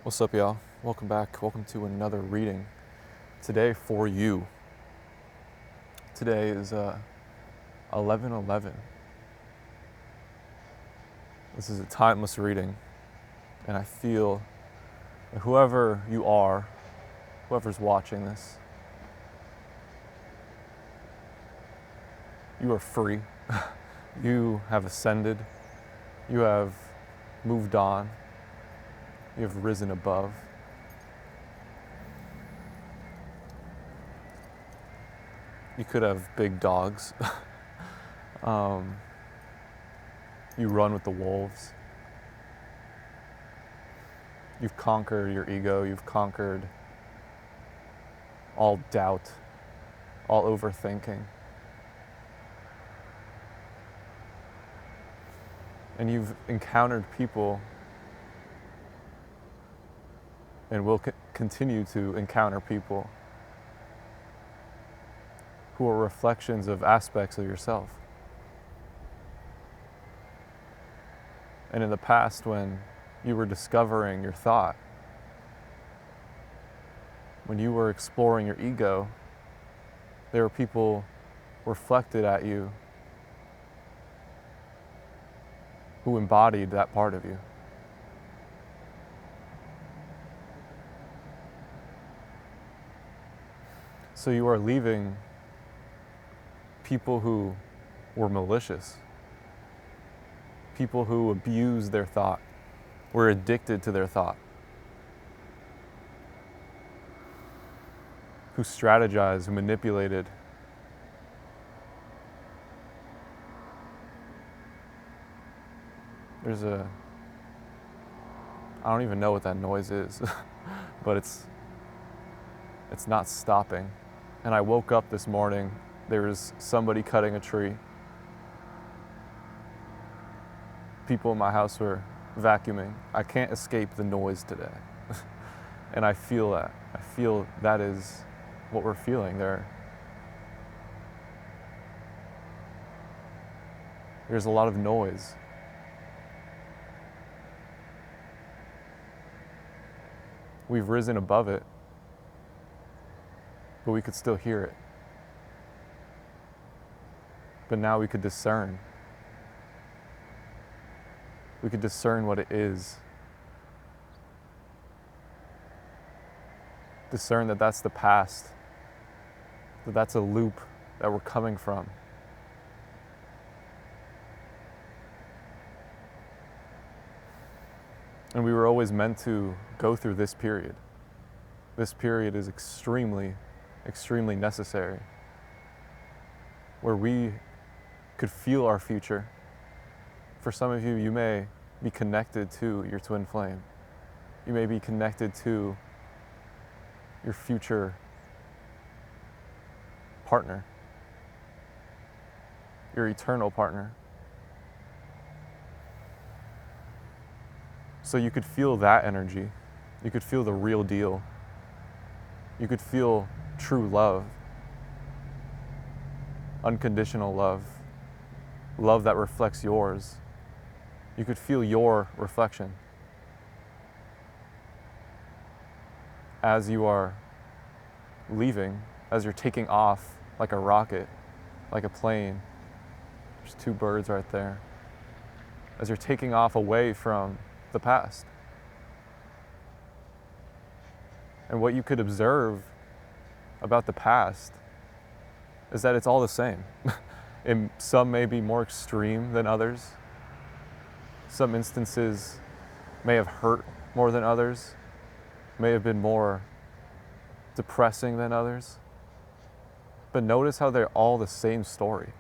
What's up, y'all? Welcome back. Welcome to another reading. Today for you. Today is 11/11. This is a timeless reading, and I feel that whoever you are, whoever's watching this, you are free. You have ascended. You have moved on. You have risen above. You could have big dogs. You run with the wolves. You've conquered your ego. You've conquered all doubt, all overthinking. And you've encountered people and will continue to encounter people who are reflections of aspects of yourself. And in the past, when you were discovering your thought, when you were exploring your ego, there were people reflected at you who embodied that part of you. So you are leaving people who were malicious, people who abused their thought, were addicted to their thought, who strategized, who manipulated. I don't even know what that noise is, but it's not stopping. And I woke up this morning, there was somebody cutting a tree. People in my house were vacuuming. I can't escape the noise today. And I feel that. I feel that is what we're feeling there. There's a lot of noise. We've risen above it, but we could still hear it. But now we could discern. We could discern what it is. Discern that that's the past, that that's a loop that we're coming from. And we were always meant to go through this period. This period is extremely, extremely necessary, where we could feel our future. For some of you, you may be connected to your twin flame. You may be connected to your future partner, your eternal partner. So you could feel that energy. You could feel the real deal. You could feel true love, unconditional love, love that reflects yours. You could feel your reflection as you are leaving, as you're taking off like a rocket, like a plane. There's two birds right there. As you're taking off away from the past. And what you could observe about the past is that it's all the same. And some may be more extreme than others. Some instances may have hurt more than others, may have been more depressing than others. But notice how they're all the same story.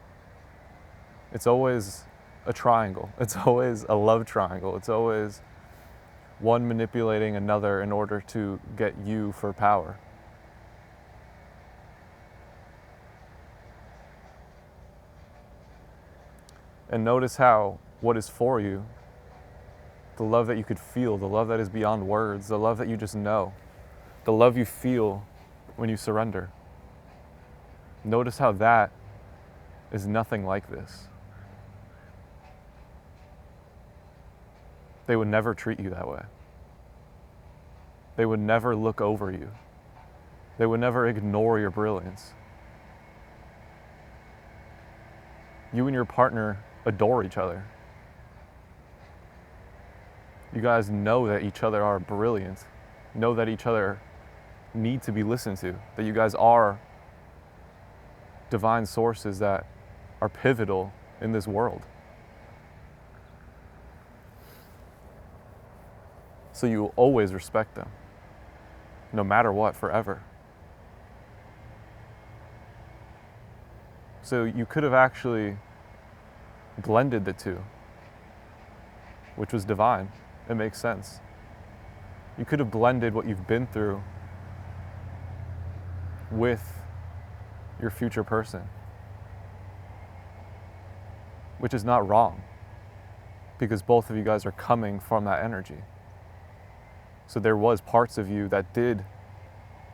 It's always a triangle. It's always a love triangle. It's always one manipulating another in order to get you for power. And notice how what is for you, the love that you could feel, the love that is beyond words, the love that you just know, the love you feel when you surrender. Notice how that is nothing like this. They would never treat you that way. They would never look over you. They would never ignore your brilliance. You and your partner adore each other. You guys know that each other are brilliant, know that each other need to be listened to, that you guys are divine sources that are pivotal in this world. So you will always respect them, no matter what, forever. So you could have actually blended the two, which was divine. It makes sense. You could have blended what you've been through with your future person, which is not wrong, because both of you guys are coming from that energy. So there was parts of you that did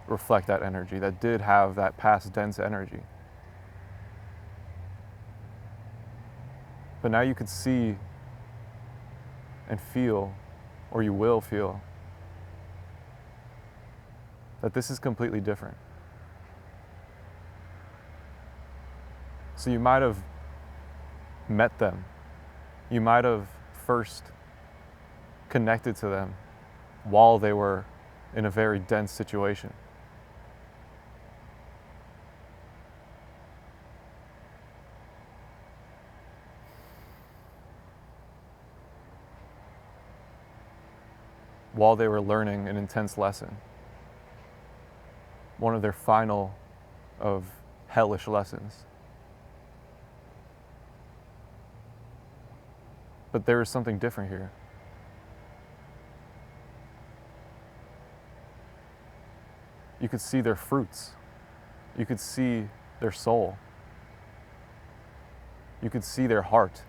reflect that energy, that did have that past dense energy. But now you could see and feel, or you will feel, that this is completely different. So you might have met them. You might have first connected to them while they were in a very dense situation. While they were learning an intense lesson. One of their final of hellish lessons. But there is something different here. You could see their fruits. You could see their soul. You could see their heart.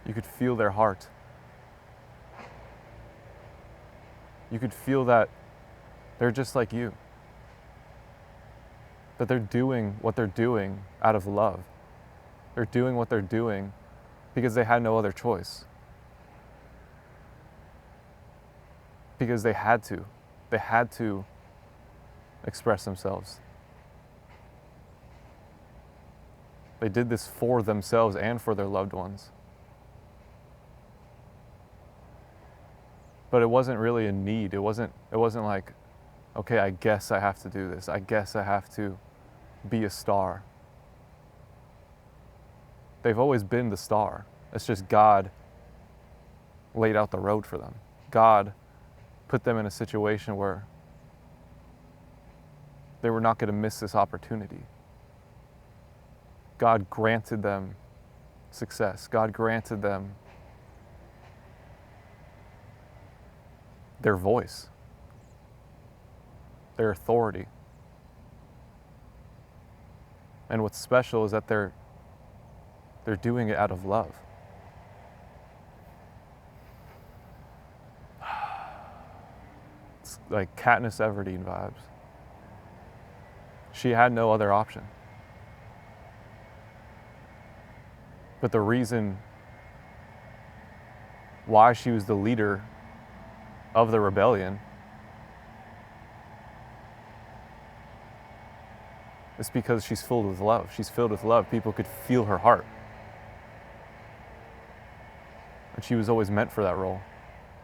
You could feel their heart. You could feel that they're just like you. That they're doing what they're doing out of love. They're doing what they're doing because they had no other choice. Because they had to. They had to express themselves. They did this for themselves and for their loved ones. But it wasn't really a need. It wasn't like, okay, I guess I have to do this. I guess I have to be a star. They've always been the star. It's just God laid out the road for them. God put them in a situation where they were not going to miss this opportunity. God granted them success. God granted them their voice, their authority. And what's special is that they're doing it out of love. It's like Katniss Everdeen vibes. She had no other option. But the reason why she was the leader of the rebellion is because she's filled with love. She's filled with love. People could feel her heart. And she was always meant for that role.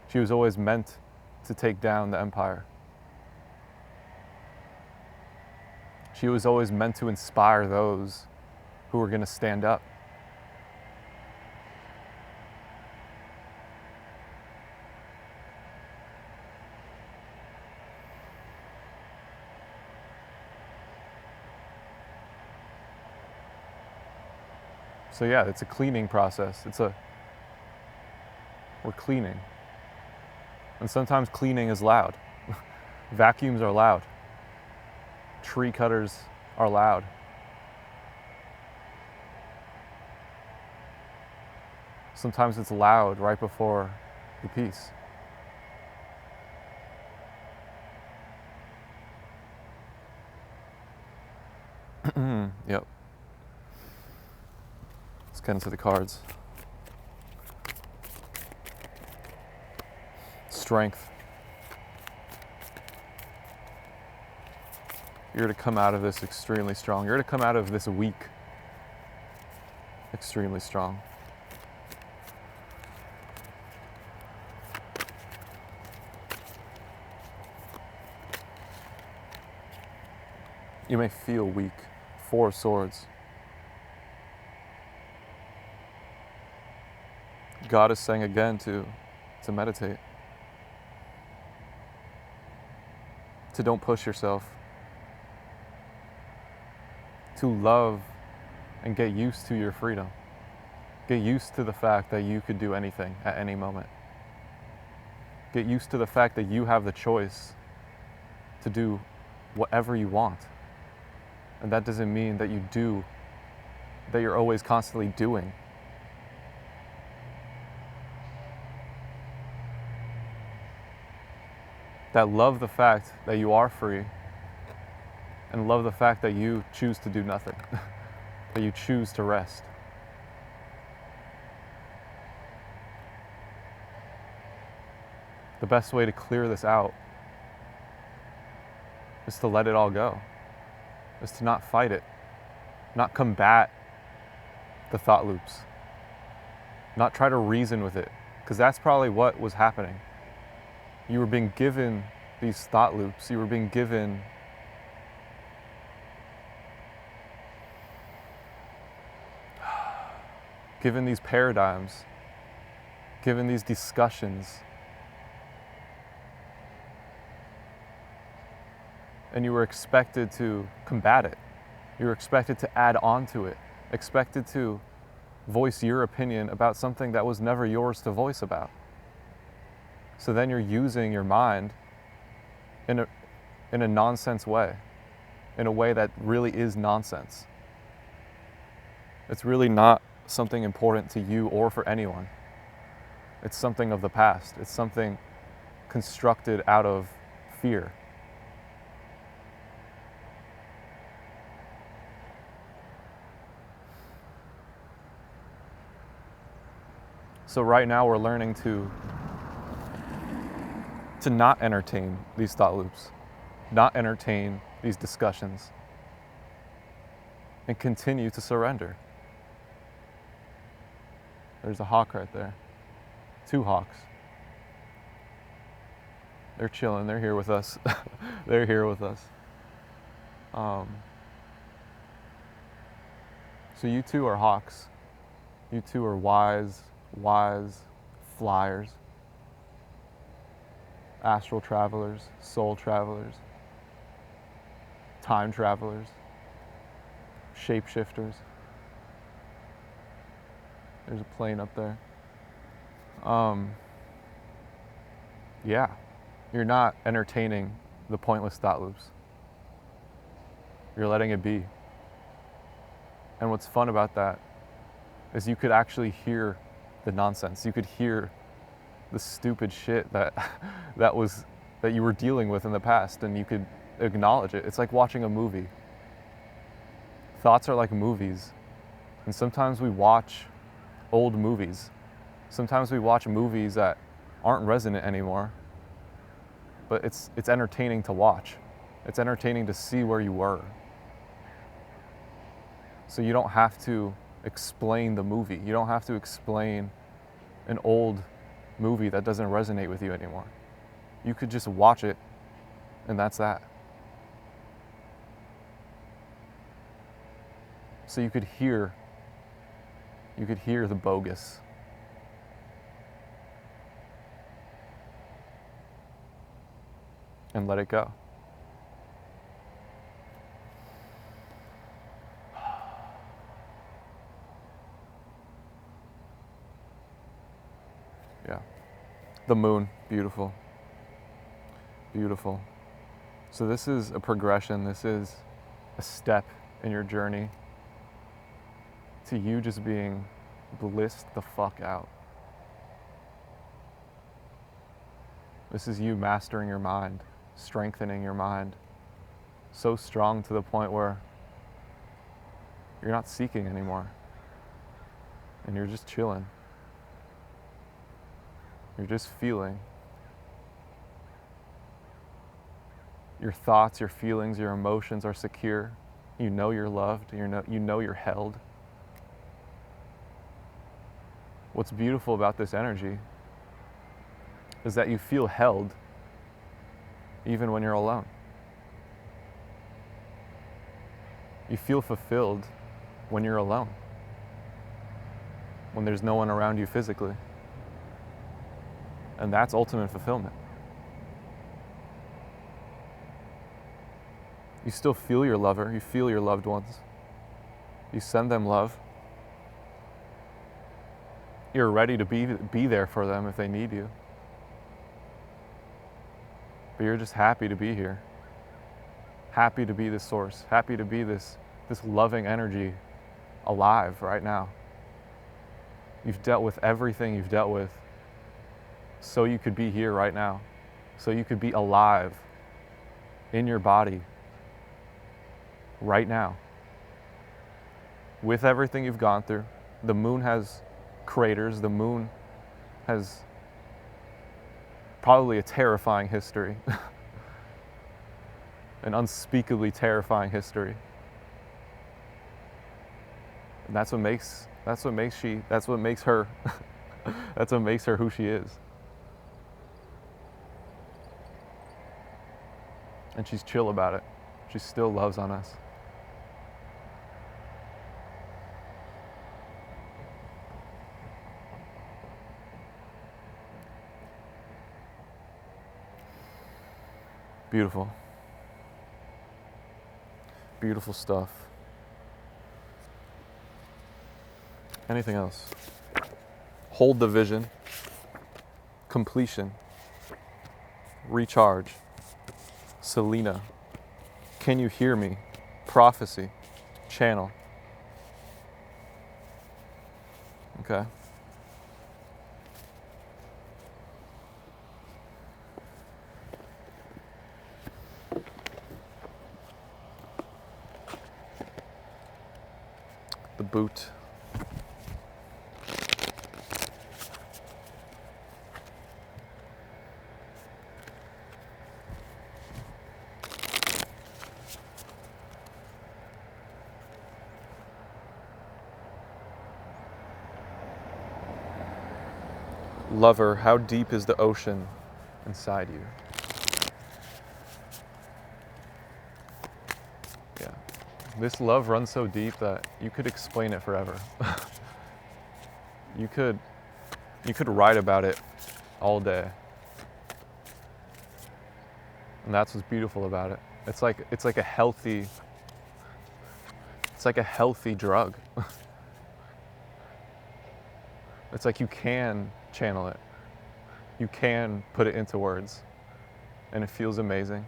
She was always meant to take down the empire. She was always meant to inspire those who were going to stand up. So yeah, it's a cleaning process. We're cleaning. And sometimes cleaning is loud. Vacuums are loud. Tree cutters are loud. Sometimes it's loud right before the piece. Yep. Let's get into the cards. strength. You're to come out of this extremely strong. You're to come out of this weak extremely strong. You may feel weak. 4 of Swords. God is saying again to meditate. To don't push yourself. To love and get used to your freedom. Get used to the fact that you could do anything at any moment. Get used to the fact that you have the choice to do whatever you want. And that doesn't mean that that you're always constantly doing. That love the fact that you are free, and love the fact that you choose to do nothing, that you choose to rest. The best way to clear this out is to let it all go, is to not fight it, not combat the thought loops, not try to reason with it, because that's probably what was happening. You were being given these thought loops, you were being given these paradigms, given these discussions, and you were expected to combat it. You were expected to add on to it, expected to voice your opinion about something that was never yours to voice about. So then you're using your mind in a nonsense way, in a way that really is nonsense. It's really not something important to you or for anyone. It's something of the past. It's something constructed out of fear. So right now we're learning to not entertain these thought loops, not entertain these discussions, and continue to surrender. There's a hawk right there. 2 hawks. They're chilling, they're here with us. They're here with us. So you 2 are hawks. You 2 are wise flyers. Astral travelers, soul travelers, time travelers, shapeshifters. There's a plane up there. Yeah, you're not entertaining the pointless thought loops. You're letting it be. And what's fun about that is you could actually hear the nonsense. You could hear the stupid shit that you were dealing with in the past, and you could acknowledge it. It's like watching a movie. Thoughts are like movies. And sometimes we watch old movies. Sometimes we watch movies that aren't resonant anymore. But it's entertaining to watch. It's entertaining to see where you were. So you don't have to explain the movie. You don't have to explain an old movie that doesn't resonate with you anymore. You could just watch it, and that's that. So you could hear the bogus. And let it go. Yeah. The moon, beautiful. Beautiful. So this is a progression. This is a step in your journey to you just being blissed the fuck out. This is you mastering your mind, strengthening your mind, so strong to the point where you're not seeking anymore, and you're just chilling. You're just feeling, Your thoughts, your feelings, your emotions are secure. You know you're loved. You know you're held. What's beautiful about this energy is that you feel held even when you're alone. You feel fulfilled when you're alone, when there's no one around you physically. And that's ultimate fulfillment. You still feel your lover, you feel your loved ones. You send them love. You're ready to be there for them if they need you. But you're just happy to be here. Happy to be the source, happy to be this loving energy alive right now. You've dealt with everything you've dealt with so you could be here right now, so you could be alive in your body right now. With everything you've gone through, the moon has craters, the moon has probably a terrifying history. An unspeakably terrifying history. And that's what makes her that's what makes her who she is. And she's chill about it. She still loves on us. Beautiful. Beautiful stuff. Anything else? Hold the vision. Completion. Recharge. Selena. Can you hear me? Prophecy. Channel. Okay. The boot. Lover, how deep is the ocean inside you? Yeah. This love runs so deep that you could explain it forever. You could write about it all day. And that's what's beautiful about it. It's like a healthy drug. It's like you can channel it. You can put it into words. And it feels amazing.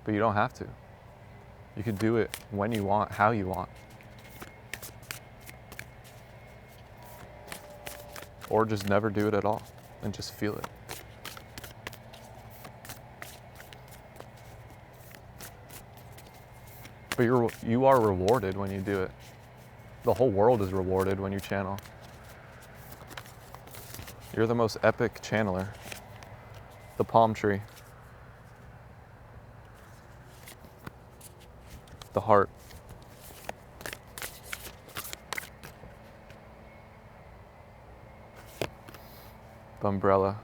But you don't have to. You can do it when you want, how you want. Or just never do it at all and just feel it. But you are rewarded when you do it. The whole world is rewarded when you channel. You're the most epic channeler. The palm tree. The heart. The umbrella.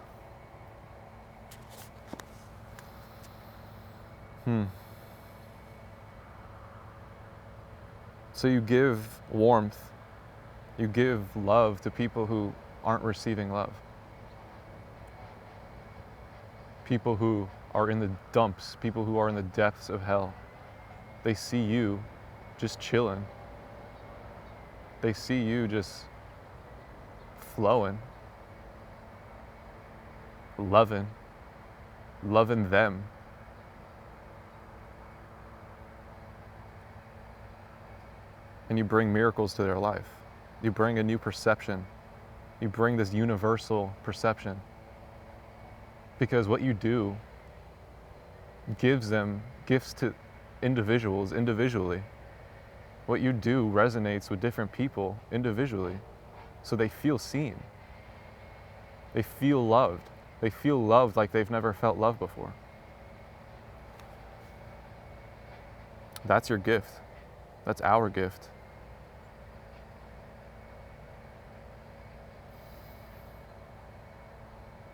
So you give warmth, you give love to people who aren't receiving love. People who are in the dumps, people who are in the depths of hell. They see you just chilling. They see you just flowing, loving them. And you bring miracles to their life. You bring a new perception. You bring this universal perception. Because what you do gives them gifts to individuals individually. What you do resonates with different people individually. So they feel seen. They feel loved. They feel loved like they've never felt love before. That's your gift. That's our gift.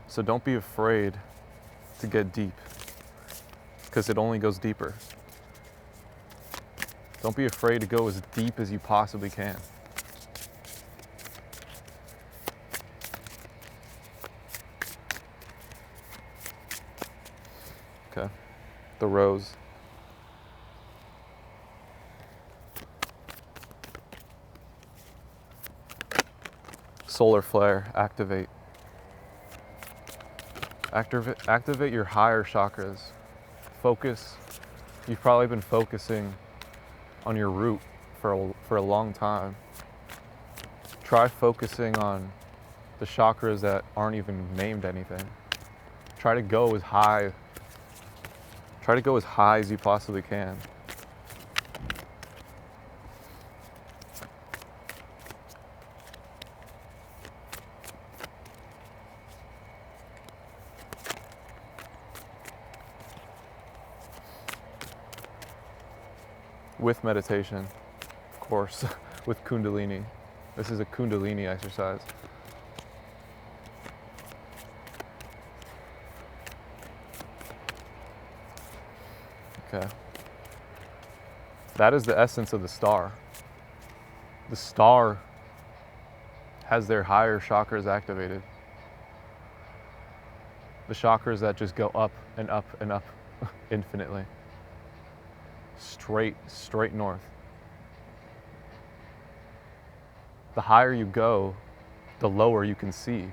So don't be afraid to get deep, because it only goes deeper. Don't be afraid to go as deep as you possibly can. Okay, the rose. Solar flare, activate. Activate your higher chakras. Focus. You've probably been focusing on your root for a long time. Try focusing on the chakras that aren't even named anything. Try to go as high as you possibly can. With meditation, of course, with Kundalini. This is a Kundalini exercise. Okay. That is the essence of the star. The star has their higher chakras activated. The chakras that just go up and up and up infinitely. Straight north. The higher you go, the lower you can see.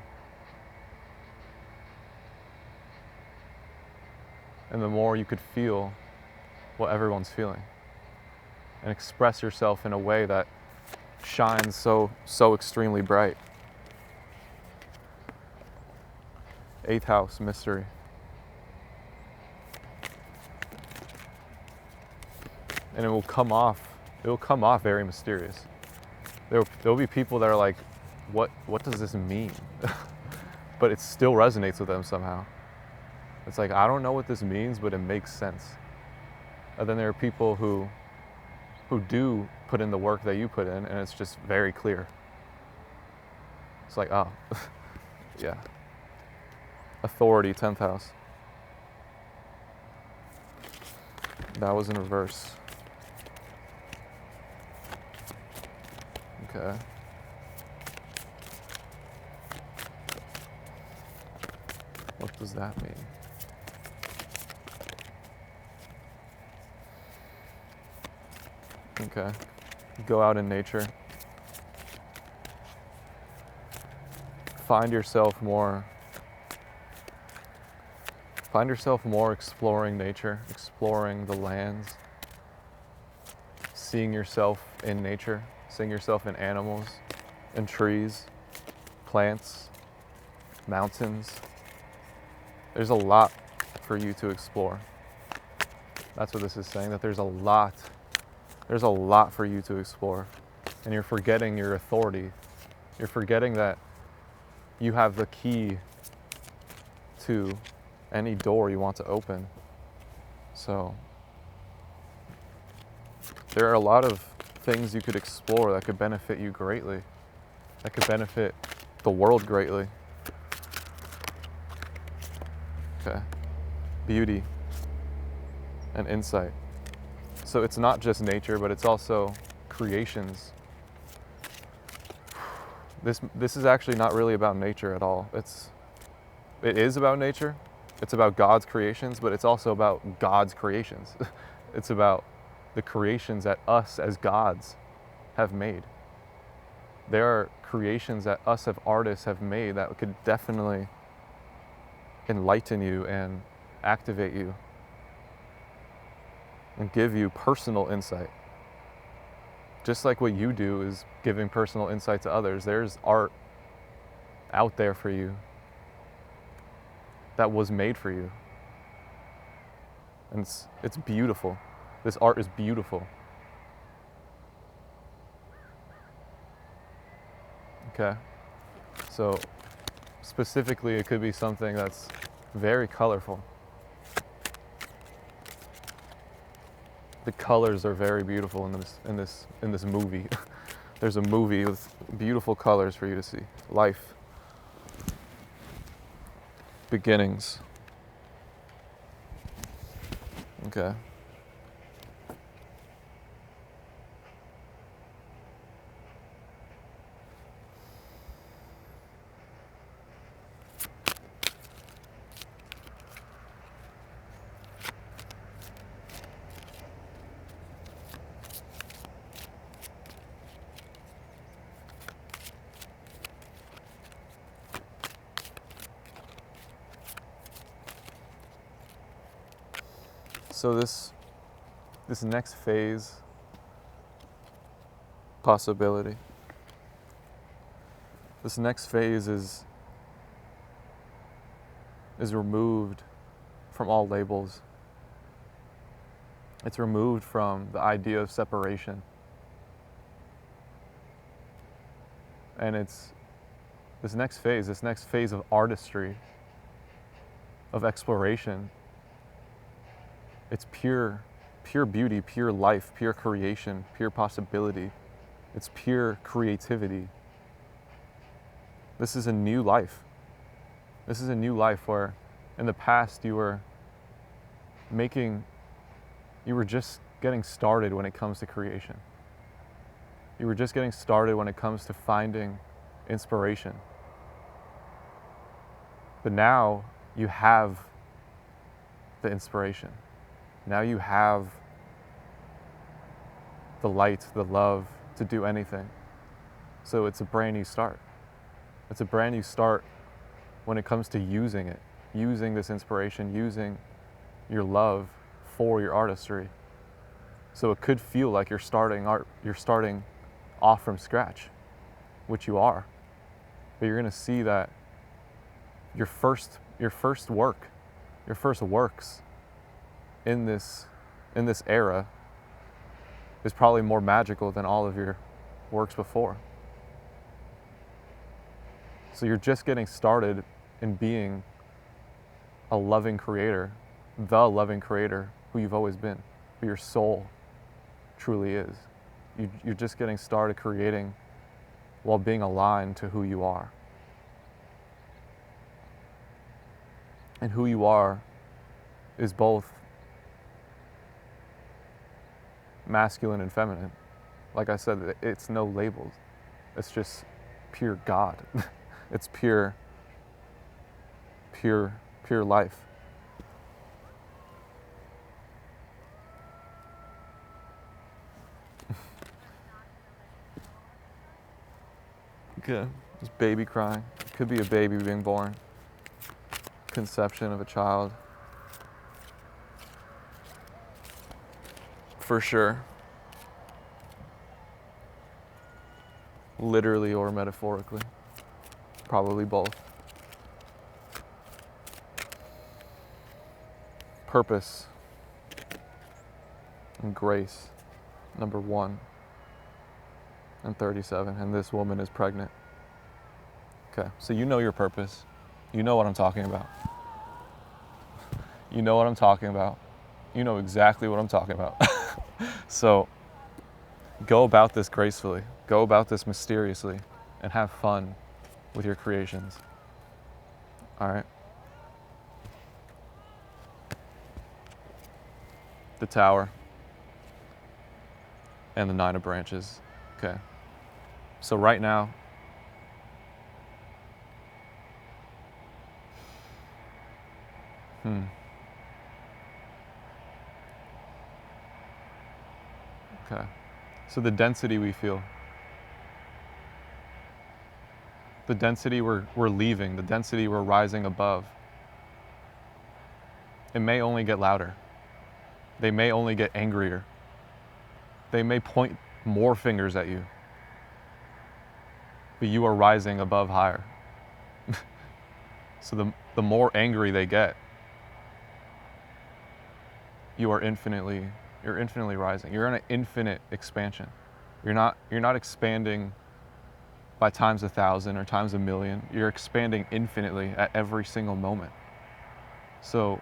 And the more you could feel what everyone's feeling. And express yourself in a way that shines so extremely bright. 8th house, mystery. And it will come off very mysterious. There'll be people that are like, what does this mean? But it still resonates with them somehow. It's like, I don't know what this means, but it makes sense. And then there are people who do put in the work that you put in, and it's just very clear. It's like, oh, yeah. Authority, 10th house. That was in reverse. Okay. What does that mean? Okay. Go out in nature. Find yourself more exploring nature, exploring the lands, seeing yourself in nature, seeing yourself in animals, in trees, plants, mountains. There's a lot for you to explore. That's what this is saying, that there's a lot for you to explore. And you're forgetting your authority. You're forgetting that you have the key to any door you want to open. So there are a lot of things you could explore that could benefit you greatly, that could benefit the world greatly. Okay. Beauty and insight. So it's not just nature, but it's also creations. This is actually not really about nature at all. It is about nature. It's about God's creations, but it's also about God's creations. It's about the creations that us as gods have made. There are creations that us as artists have made that could definitely enlighten you and activate you and give you personal insight. Just like what you do is giving personal insight to others, there's art out there for you that was made for you. And it's beautiful. This art is beautiful. Okay. So specifically, it could be something that's very colorful. The colors are very beautiful in this movie. There's a movie with beautiful colors for you to see. Life. Beginnings. Okay. So this next phase possibility. This next phase is removed from all labels. It's removed from the idea of separation. And it's this next phase of artistry, of exploration. It's pure beauty, pure life, pure creation, pure possibility. It's pure creativity. This is a new life. This is a new life where in the past you were just getting started when it comes to creation. You were just getting started when it comes to finding inspiration. But now you have the inspiration. Now you have the light, the love to do anything. So it's a brand new start. It's a brand new start when it comes to using it, using this inspiration, using your love for your artistry. So it could feel like you're starting off from scratch, which you are. But you're gonna see that your first works in this era is probably more magical than all of your works before. So you're just getting started in being a loving creator, the loving creator who you've always been, who your soul truly is. You're just getting started creating while being aligned to who you are. And who you are is both masculine and feminine. Like I said, it's no labels. It's just pure God. It's pure life. Okay, there's baby crying. It could be a baby being born. Conception of a child. For sure. Literally or metaphorically. Probably both. Purpose and grace, number 1 and 37, and this woman is pregnant. Okay, so you know your purpose. You know what I'm talking about. You know what I'm talking about. You know exactly what I'm talking about. So go about this gracefully. Go about this mysteriously and have fun with your creations. All right? The Tower and the 9 of Branches. Okay. So right now, Okay. So the density we feel, the density we're leaving, the density we're rising above, it may only get louder. They may only get angrier. They may point more fingers at you. But you are rising above higher. So the more angry they get, you're infinitely rising. You're in an infinite expansion. You're not expanding by times 1,000 or times 1,000,000. You're expanding infinitely at every single moment. So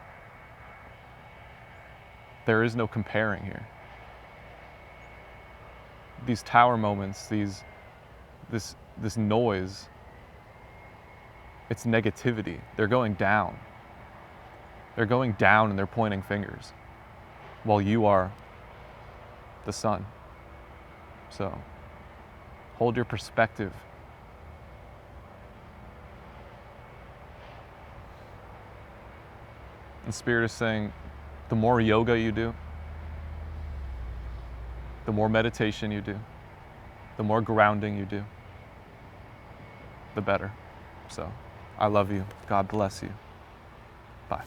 there is no comparing here. these tower moments, this noise, it's negativity. They're going down. They're going down and they're pointing fingers while you are the sun. So hold your perspective. And Spirit is saying, the more yoga you do, the more meditation you do, the more grounding you do, the better. So I love you. God bless you. Bye.